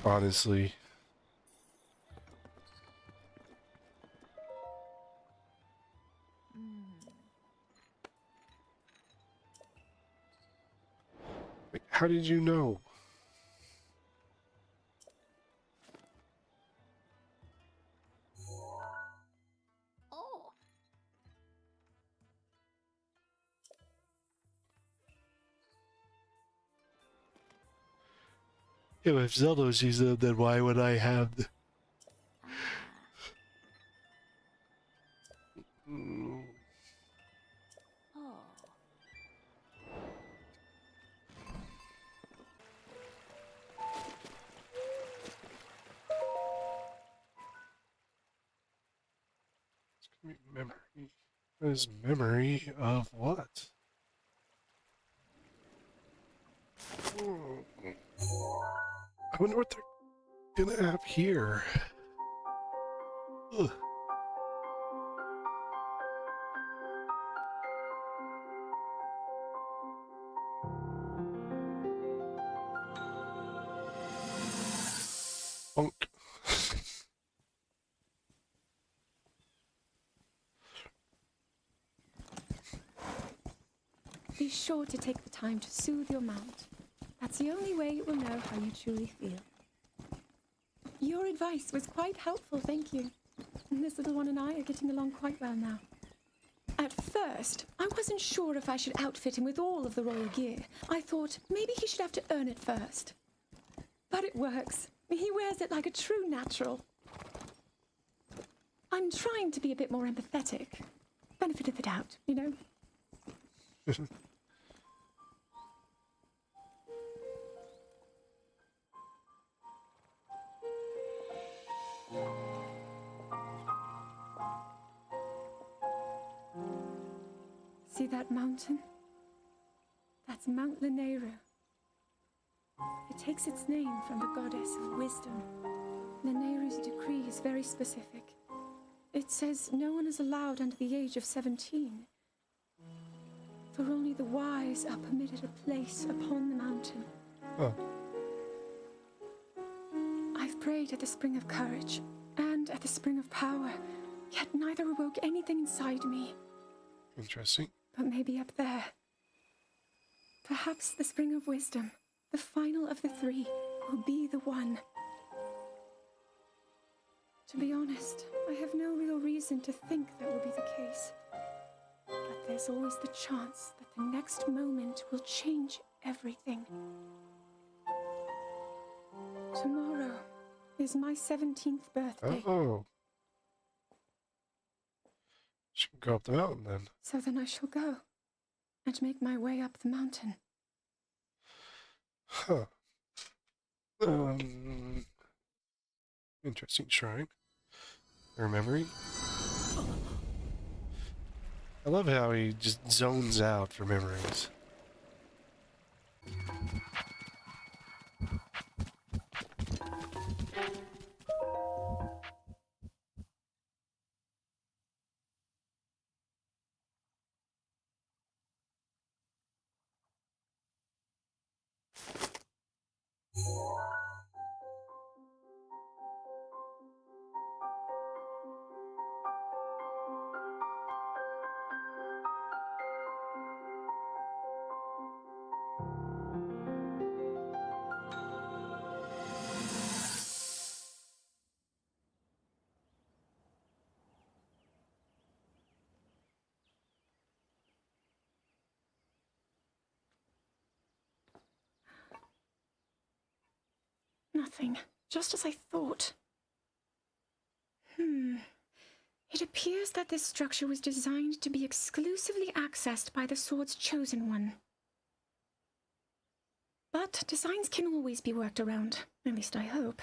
honestly. Wait, how did you know? Oh. Yeah, if Zelda sees them, then why would I have the... Oh. Memory. What is memory of what? I wonder what they're gonna have here. Ugh. Funk. Be sure to take the time to soothe your mount. That's the only way it will know how you truly feel. Your advice was quite helpful, thank you. This little one and I are getting along quite well now. At first, I wasn't sure if I should outfit him with all of the royal gear. I thought maybe he should have to earn it first. But it works. He wears it like a true natural. I'm trying to be a bit more empathetic. Benefit of the doubt, you know? See that mountain? That's Mount Lanayru. It takes its name from the goddess of wisdom. Lanayru's decree is very specific. It says no one is allowed under the age of 17. For only the wise are permitted a place upon the mountain. Oh. I've prayed at the Spring of Courage and at the Spring of Power, yet neither awoke anything inside me. Interesting. But maybe up there. Perhaps the Spring of Wisdom, the final of the three, will be the one. To be honest, I have no real reason to think that will be the case. But there's always the chance that the next moment will change everything. Tomorrow is my 17th birthday. Oh. She can go up the mountain then. So then I shall go and make my way up the mountain. Huh. Interesting shrine. Her memory. I love how he just zones out for memories. Nothing. Just as I thought. It appears that this structure was designed to be exclusively accessed by the sword's chosen one. But designs can always be worked around. At least I hope.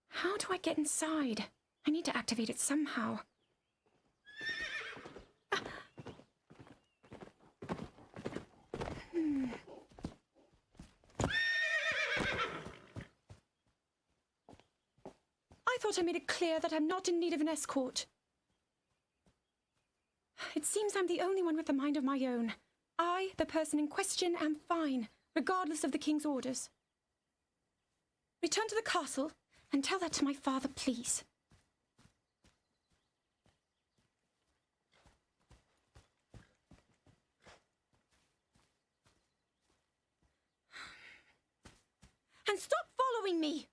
How do I get inside? I need to activate it somehow. I thought I made it clear that I'm not in need of an escort. It seems I'm the only one with a mind of my own. I, the person in question, am fine, regardless of the king's orders. Return to the castle and tell that to my father, please. And stop following me!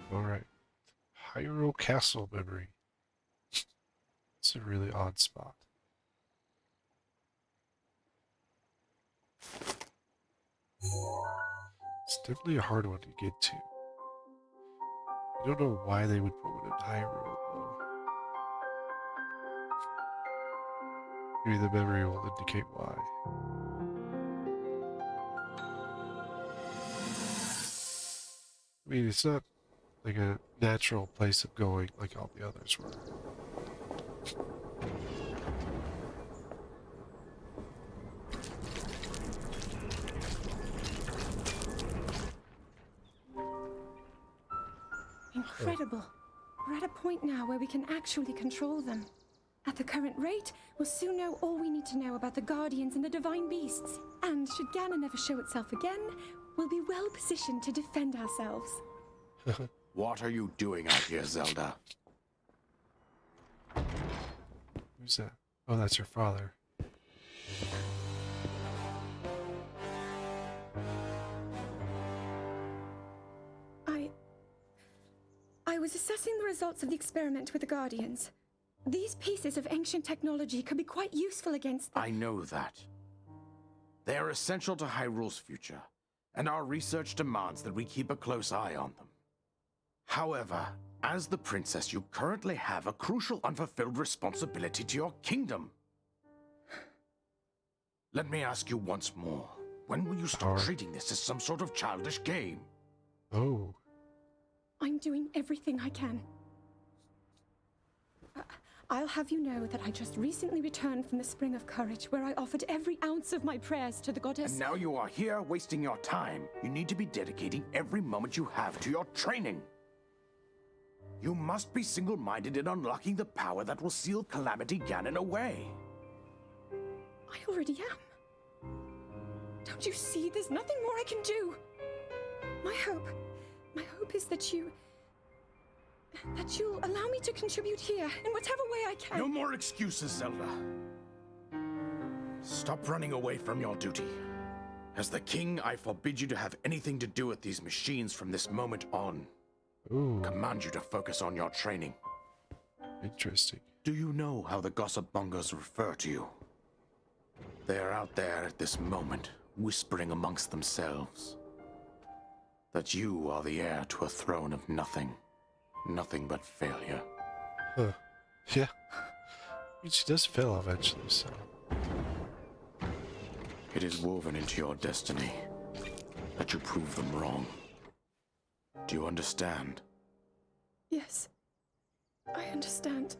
Alright. Hyrule Castle memory. It's a really odd spot. It's definitely a hard one to get to. I don't know why they would put one in Hyrule, though. Maybe the memory will indicate why. I mean, it's not like a natural place of going like all the others were. Incredible. We're at a point now where we can actually control them. At the current rate, we'll soon know all we need to know about the Guardians and the Divine Beasts. And should Ganon ever show itself again, we'll be well positioned to defend ourselves. What are you doing out here, Zelda? Who's that? Oh, that's your father. I was assessing the results of the experiment with the Guardians. These pieces of ancient technology could be quite useful against them. I know that. They are essential to Hyrule's future, and our research demands that we keep a close eye on them. However, as the princess, you currently have a crucial unfulfilled responsibility to your kingdom. Let me ask you once more. When will you stop treating this as some sort of childish game? Oh. I'm doing everything I can. I'll have you know that I just recently returned from the Spring of Courage, where I offered every ounce of my prayers to the goddess. And now you are here wasting your time. You need to be dedicating every moment you have to your training. You must be single-minded in unlocking the power that will seal Calamity Ganon away. I already am. Don't you see? There's nothing more I can do. My hope is that you'll allow me to contribute here in whatever way I can. No more excuses, Zelda. Stop running away from your duty. As the king, I forbid you to have anything to do with these machines from this moment on. Ooh. Command you to focus on your training. Interesting. Do you know how the gossip mongers refer to you? They are out there at this moment, whispering amongst themselves that you are the heir to a throne of nothing. Nothing but failure. Huh. Yeah. I mean, she does fail eventually, so. It is woven into your destiny that you prove them wrong. Do you understand? Yes, I understand.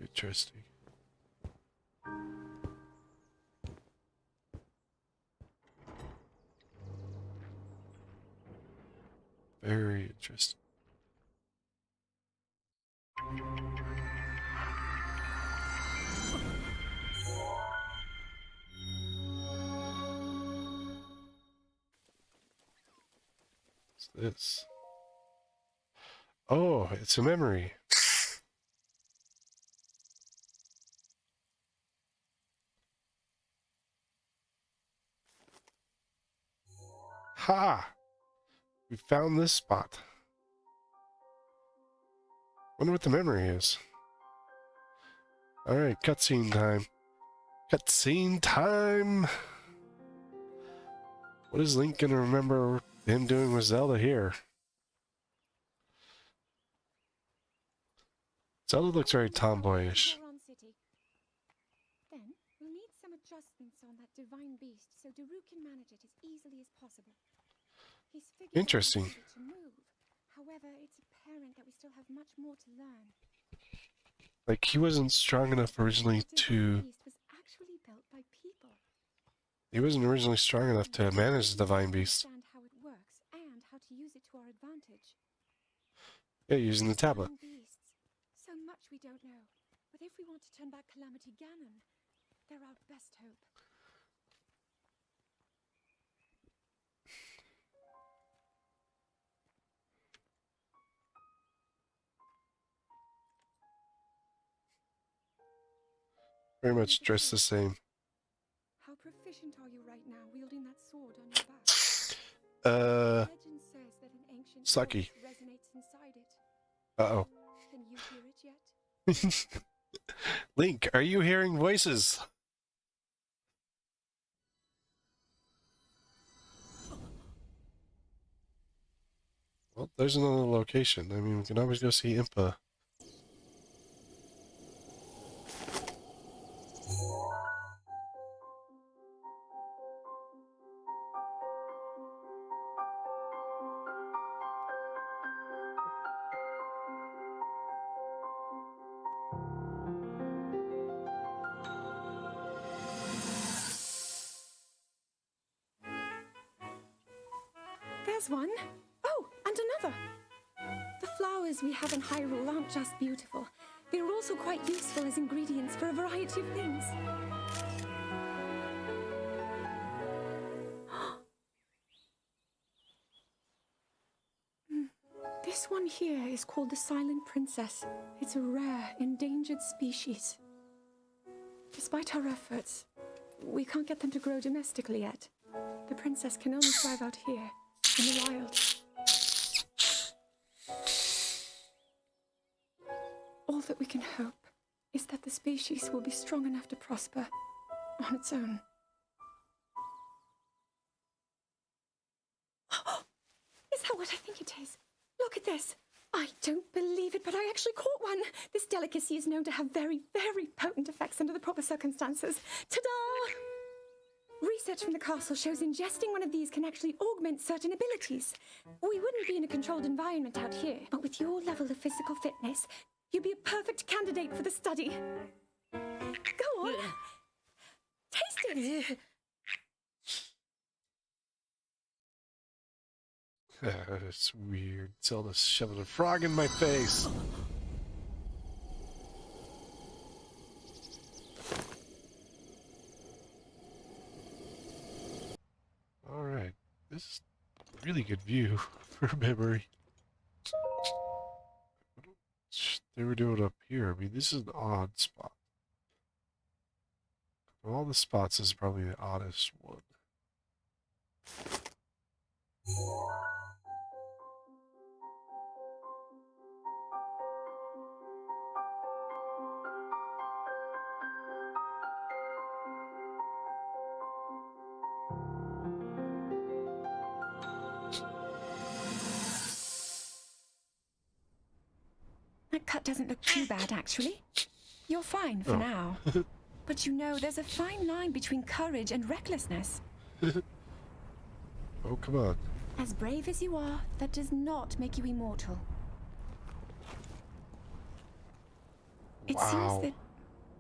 Interesting. Very interesting. What's this? Oh, it's a memory. Ha! We found this spot. Wonder what the memory is. Alright, cutscene time. Cutscene time! What is Link gonna remember him doing with Zelda here? Zelda looks very tomboyish. Then we'll need some adjustments on that divine beast so Daru can manage it as easily as possible. He's figured Interesting. out how to move. However, it's apparent that we still have much more to learn. Like, he wasn't strong enough originally The divine to... beast was actually built by people. He wasn't originally strong enough to manage the divine beast. Understand how it works and how to use it to our advantage. Yeah, using the tablet. Divine beasts. So much we don't know. But if we want to turn back Calamity Ganon, they're our best hope. Very much dressed the same. How proficient are you right now wielding that sword on your back? Legend says that an ancient sucky. force resonates inside it. Uh-oh. Can you hear it yet? Link, are you hearing voices? Well, there's another location. I mean, we can always go see Impa. There's one. Oh, and another. The flowers we have in Hyrule aren't just beautiful. They're also quite useful as ingredients for a variety of things. This one here is called the Silent Princess. It's a rare, endangered species. Despite our efforts, we can't get them to grow domestically yet. The princess can only thrive out here, in the wild. All that we can hope is that the species will be strong enough to prosper on its own. Is that what I think it is? Look at this. I don't believe it, but I actually caught one. This delicacy is known to have very, very potent effects under the proper circumstances. Ta-da! Research from the castle shows ingesting one of these can actually augment certain abilities. We wouldn't be in a controlled environment out here, but with your level of physical fitness, you'd be a perfect candidate for the study. Go on. Taste it. It's weird. Zelda shoving a frog in my face. Alright. This is a really good view for memory. They were doing up here. I mean, this is an odd spot. Of all the spots, this is probably the oddest one. That cut doesn't look too bad, actually. You're fine for now. But you know, there's a fine line between courage and recklessness. Oh, come on. As brave as you are, that does not make you immortal. It seems that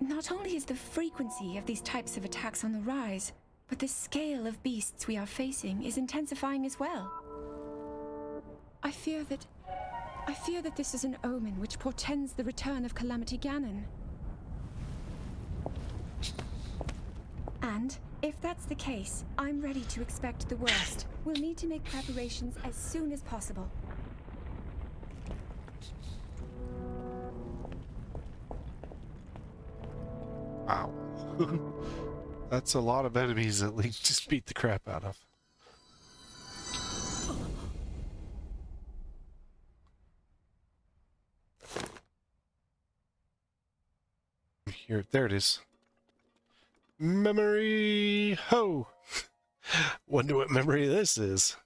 not only is the frequency of these types of attacks on the rise, but the scale of beasts we are facing is intensifying as well. I fear that this is an omen which portends the return of Calamity Ganon. And if that's the case, I'm ready to expect the worst. We'll need to make preparations as soon as possible. Wow. That's a lot of enemies that Link just beat the crap out of. Here, there it is. Memory ho! Wonder what memory this is.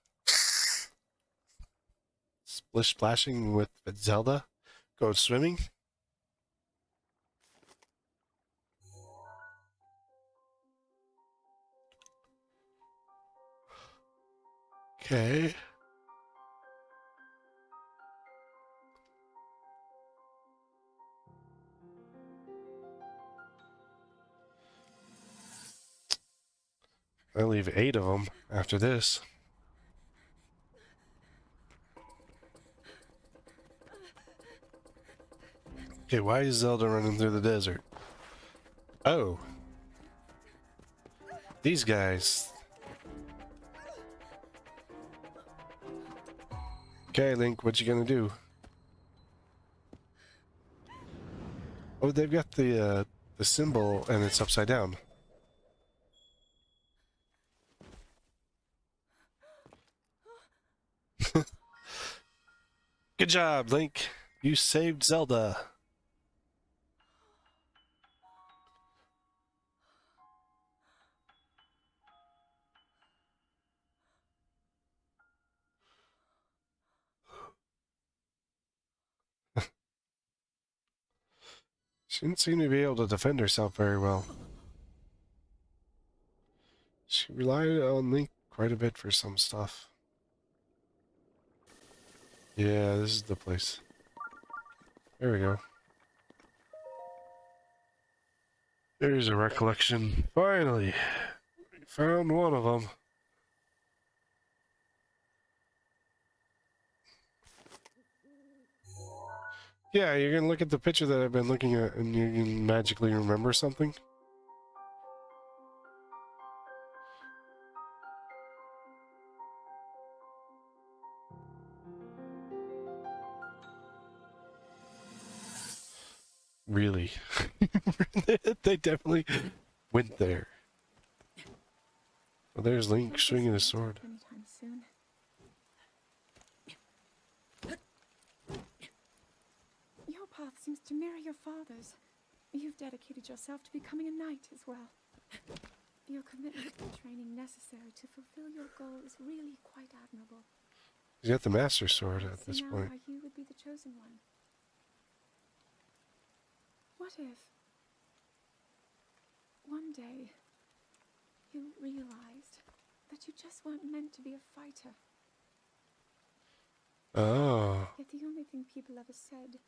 Splish splashing with Zelda? Going swimming? Okay. I leave 8 of them after this. Okay, why is Zelda running through the desert? Oh. These guys. Okay, Link, what you gonna do? Oh, they've got the symbol and it's upside down. Good job, Link. You saved Zelda. She didn't seem to be able to defend herself very well. She relied on Link quite a bit for some stuff. Yeah, this is the place. There we go. There's a recollection. Finally! We found one of them. Yeah, you're gonna look at the picture that I've been looking at and you can magically remember something? Really? They definitely went there. Well, there's Link swinging his sword. Anytime soon. Your path seems to mirror your father's. You've dedicated yourself to becoming a knight as well. Your commitment to the training necessary to fulfill your goal is really quite admirable. He's got the Master Sword at this now point. how you would be the chosen one. What if one day you realized that you just weren't meant to be a fighter? Oh. Yet the only thing people ever said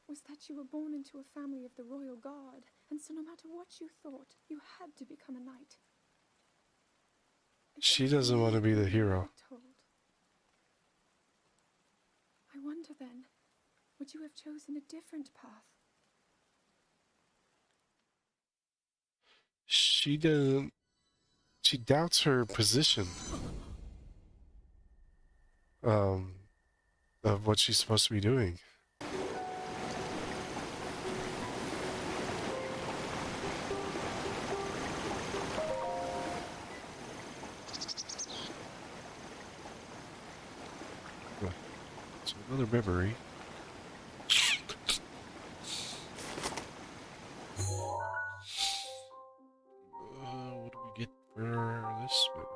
was that you were born into a family of the royal guard, and so no matter what you thought, you had to become a knight. She doesn't want to be the hero. Told. I wonder then, would you have chosen a different path? She doesn't. She doubts her position. Of what she's supposed to be doing. So another memory. What do we get for this memory?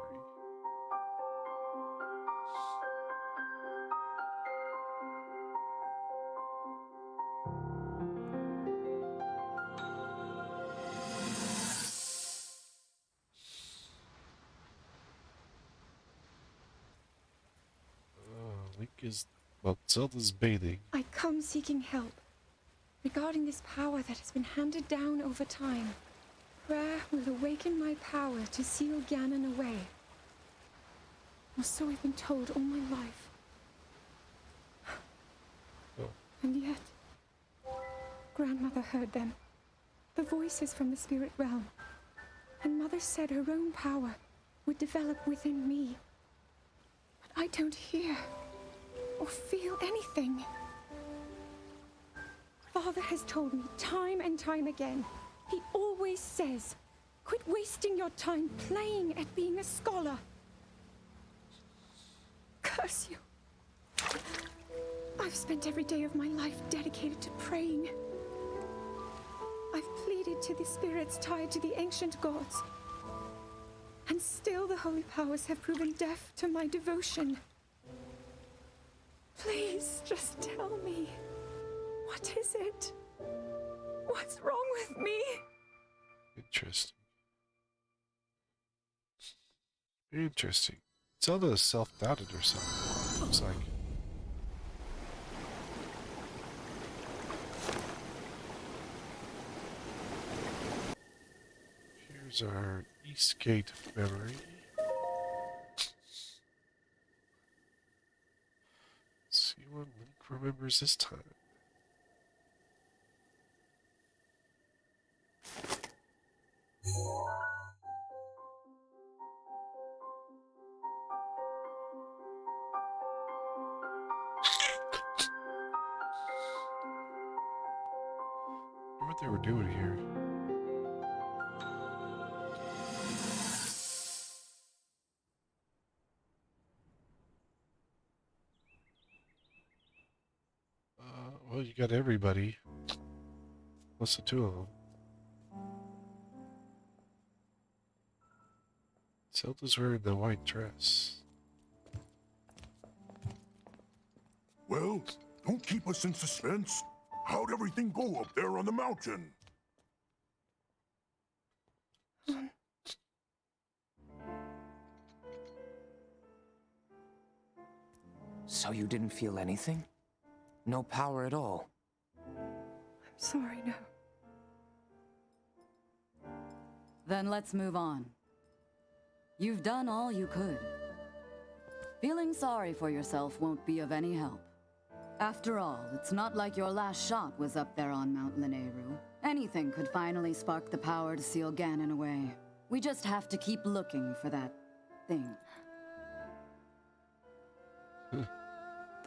Link is, well, Zelda's bathing. I come seeking help regarding this power that has been handed down over time. Prayer will awaken my power to seal Ganon away. Or so I've been told all my life. Oh. And yet, Grandmother heard them. The voices from the spirit realm. And Mother said her own power would develop within me. But I don't hear or feel anything. Father has told me time and time again. He always says, quit wasting your time playing at being a scholar. Curse you. I've spent every day of my life dedicated to praying. I've pleaded to the spirits tied to the ancient gods. And still the holy powers have proven deaf to my devotion. Please, just tell me. What is it? What's wrong with me? Interesting. Interesting. Zelda self-doubted herself. Looks like. Here's our Eastgate memory. Link remembers this time. I wonder what they were doing here. Well, you got everybody. Plus the two of them. Zelda's wearing the white dress. Well, don't keep us in suspense. How'd everything go up there on the mountain? So you didn't feel anything? No power at all? I'm sorry, no. Then let's move on. You've done all you could. Feeling sorry for yourself won't be of any help. After all, it's not like your last shot was up there on Mount Lanayru. Anything could finally spark the power to seal Ganon away. We just have to keep looking for that thing.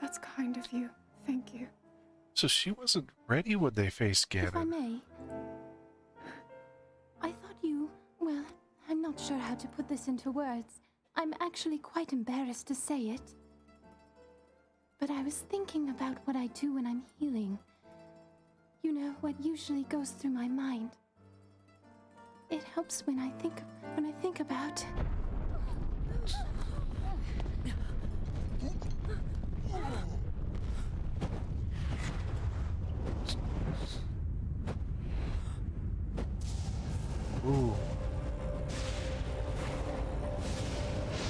That's kind of you. Thank you. So she wasn't ready when they faced If I Ganon. may, I thought you... Well, I'm not sure how to put this into words. I'm actually quite embarrassed to say it. But I was thinking about what I do when I'm healing. You know, what usually goes through my mind. It helps when I think about... Ooh.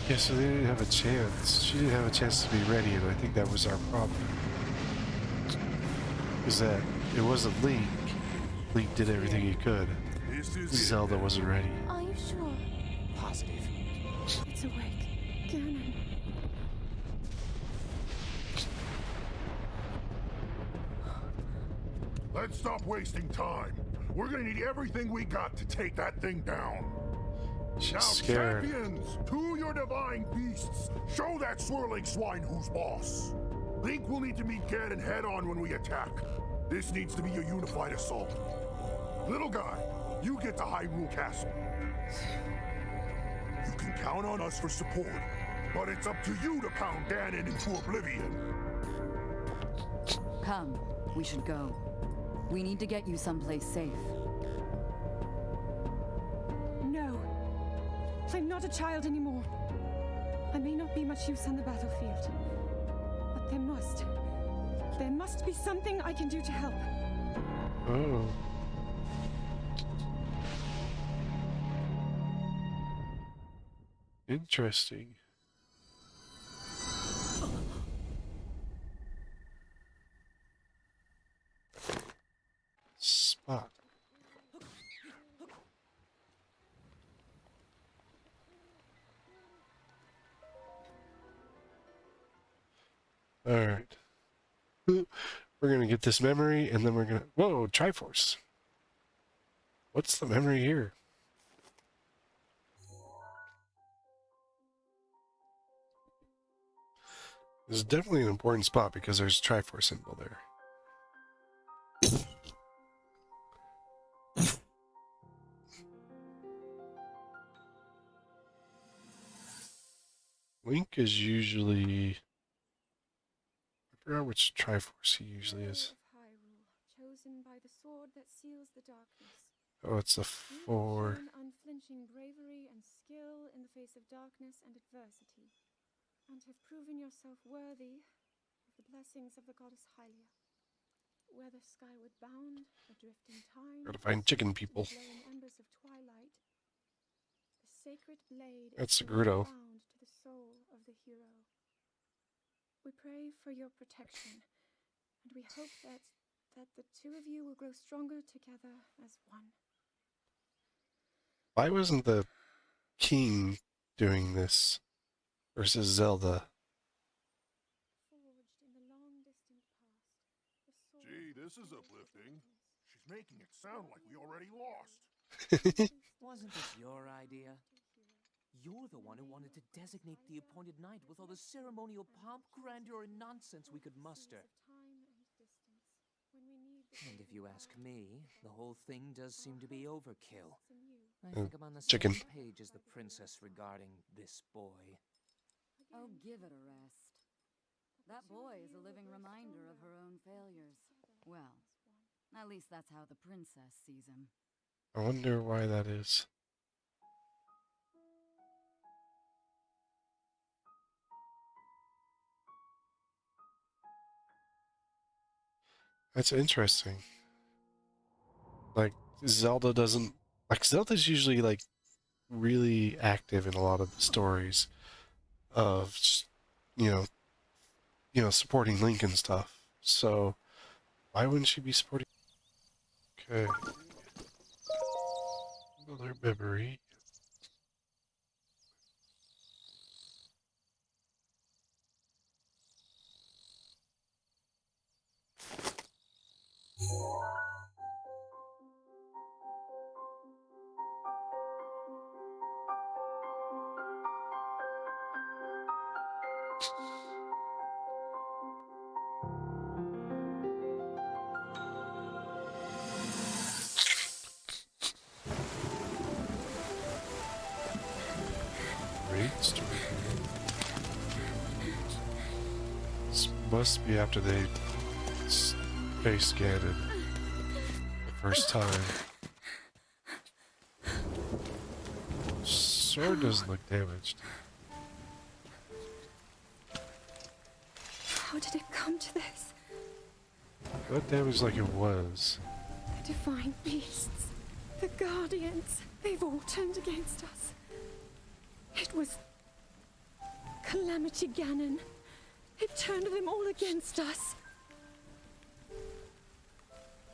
Yeah, so they didn't have a chance. She didn't have a chance to be ready, and I think that was our problem. Is that it wasn't Link. Link did everything he could. This is Zelda wasn't ready. Are you sure? Positive. It's awake. Ganon. Let's stop wasting time. We're gonna need everything we got to take that thing down. She's Now, scared. champions, to your divine beasts, show that swirling swine who's boss. Link will need to meet Ganon head-on when we attack. This needs to be a unified assault. Little guy, you get to Hyrule Castle. You can count on us for support, but it's up to you to pound Ganon into oblivion. Come, we should go. We need to get you someplace safe. No. I'm not a child anymore. I may not be much use on the battlefield. But there must be something I can do to help. Oh. Interesting. Spot. All right. We're gonna get this memory, and then we're gonna... Whoa, Triforce. What's the memory here? This is definitely an important spot because there's a Triforce symbol there. Link is usually... I forgot which Triforce he usually is. Of Hyrule, chosen by the sword that seals the darkness. Oh, it's a You have 4. shown unflinching bravery and skill in the face of darkness and adversity, and have proven yourself worthy of the blessings of the goddess Hylia. Whether skyward bound, adrift in time, Gotta find chicken people. or glowing embers of twilight, the sacred blade That's is Gerudo. bound to the soul of the hero. We pray for your protection, and we hope that the two of you will grow stronger together as one. Why wasn't the king doing this versus Zelda? Forged in the long distant this is uplifting. She's making it sound like we already lost. Wasn't this your idea? You're the one who wanted to designate the appointed night with all the ceremonial pomp, grandeur, and nonsense we could muster. And if you ask me, the whole thing does seem to be overkill. I think I'm on the chicken. same page as the princess regarding this boy. Oh, give it a rest. That boy is a living reminder of her own failures. Well, at least that's how the princess sees him. I wonder why that is. That's interesting. Like, Zelda doesn't... Like, Zelda's usually, like, really active in a lot of the stories of, you know, supporting Link and stuff. So, why wouldn't she be supporting... Okay. Another memory. Great story. This must be after they face Ganon the first time. Sword doesn't look damaged. How did it come to this? Not damaged like it was. The divine beasts, the guardians, they've all turned against us. It was Calamity Ganon. It turned them all against us.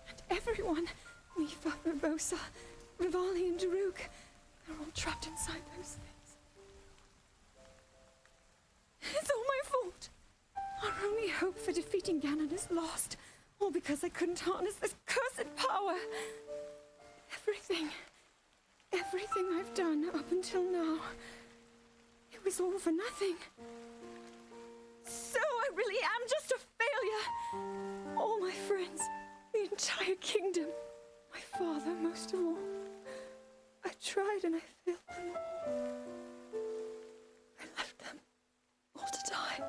And everyone, Mipha, Urbosa, Rivali, and Daruk, they're all trapped inside those things. It's all my fault. Our only hope for defeating Ganon is lost. All because I couldn't harness this cursed power. Everything I've done up until now, it was all for nothing. So I really am just a failure. All my friends, the entire kingdom, my father most of all. I tried and I failed them all. I left them all to die.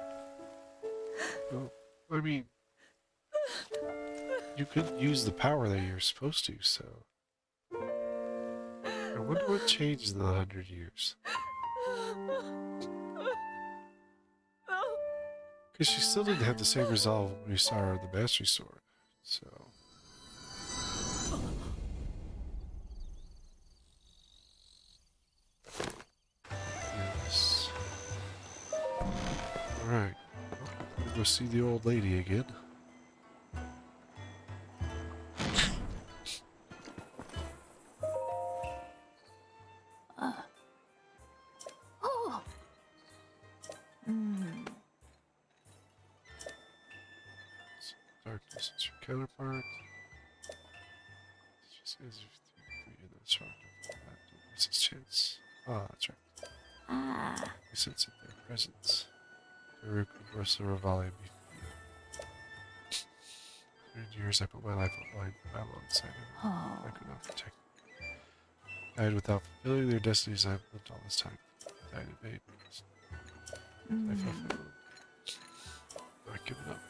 Well, I mean, you could use the power that you're supposed to, so... I wonder what changed in the 100 years. Because she still didn't have the same resolve when we saw her with the Mastery Sword, so... Yes. Alright. We'll go see the old lady again. Darkness is your counterpart. She says you're the strong. What's his chance? Ah, that's right. We sense it, their presence. Daruk, Urbosa, Rivali, and Mipha. 100 years I put my life on the line to battle alongside him. I could not protect them. Died without fulfilling their destinies. I've lived all this time. Died in vain. I felt failed. Not giving up.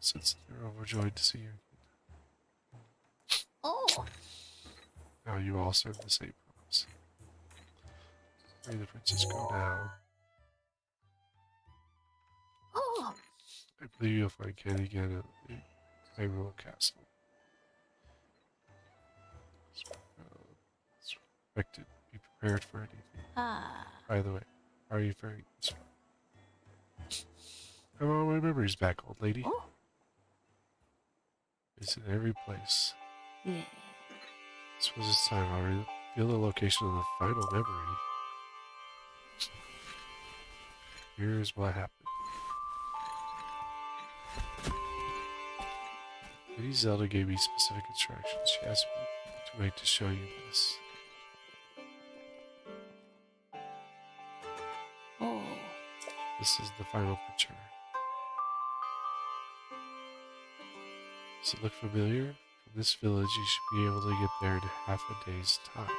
Since they're overjoyed to see you. Now you all serve the same purpose. May the princess go down. I believe you'll find Candy again at the Hyrule Castle. It's expected. Be prepared for anything. By the way, how are you faring this far? Have all my memories back, old lady. It's in every place. Yeah. Suppose it's time I'll reveal the location of the final memory. Here's what happened. Lady Zelda gave me specific instructions. She asked me to wait to show you this. Oh, This is the final picture. Does it look familiar? From this village, you should be able to get there in half a day's time.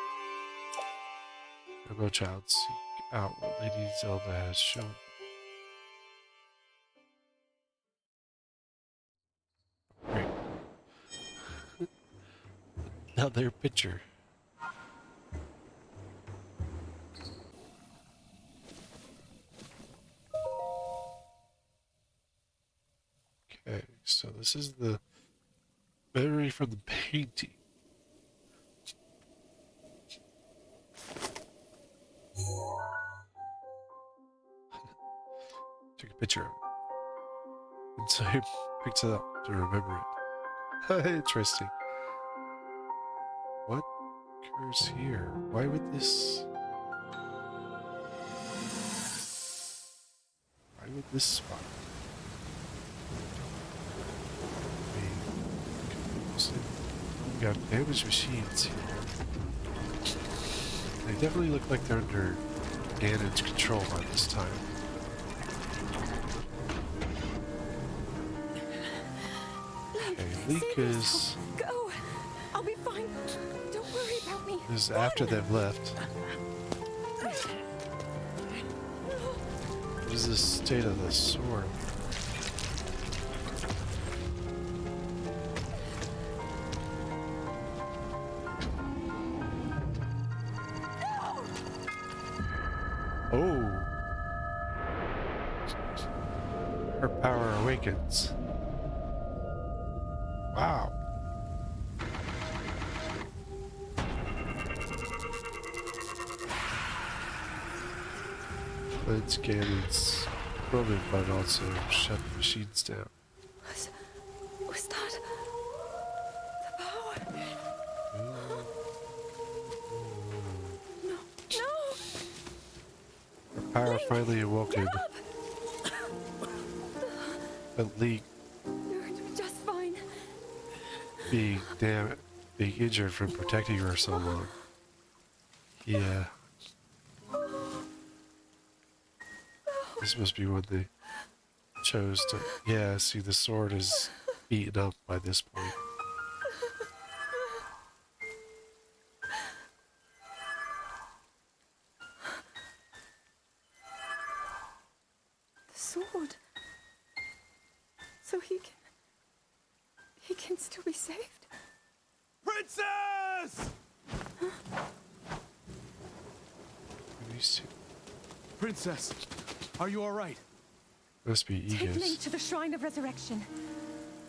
Now go, child, seek out what Lady Zelda has shown. Great. Another picture. Okay, so this is the memory from the painting. Took a picture of it. And so he picks it up to remember it. Interesting. What occurs here? Why would this... Why would this spot be confused? We got damaged machines here. They definitely look like they're under Ganon's control by this time. Okay, Link is... Go! I'll be fine. Don't worry about me. This is after they've left. What is the state of the sword? Oh! Her power awakens. Wow. Let's get its equipment, but also shut the machines down. Was that the power? No, no! Her power finally awoken, Get up! but Link You're just fine. being injured from protecting her so long. Yeah. This must be when they chose to... Yeah, see, the sword is beaten up by this point. The sword. So he can still be saved. Princess! These two Princess, are you all right? must be Take Link Aegis. to the Shrine of Resurrection.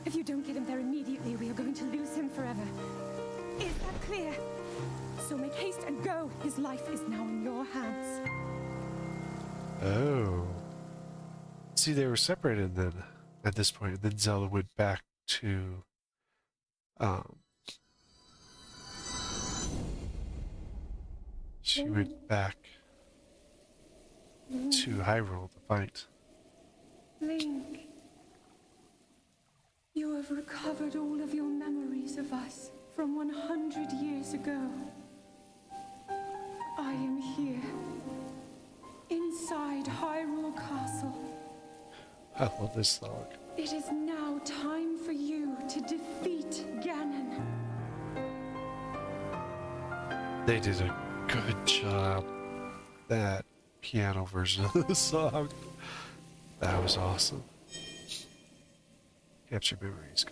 If you don't get him there immediately, we are going to lose him forever. Is that clear? So make haste and go. His life is now in your hands. Oh. See, they were separated then, at this point. And then Zelda went back to... She went back to Hyrule to fight. Link, you have recovered all of your memories of us from 100 years ago. I am here, inside Hyrule Castle. I love this song. It is now time for you to defeat Ganon. They did a good job. That piano version of the song. That was awesome. Capture memories.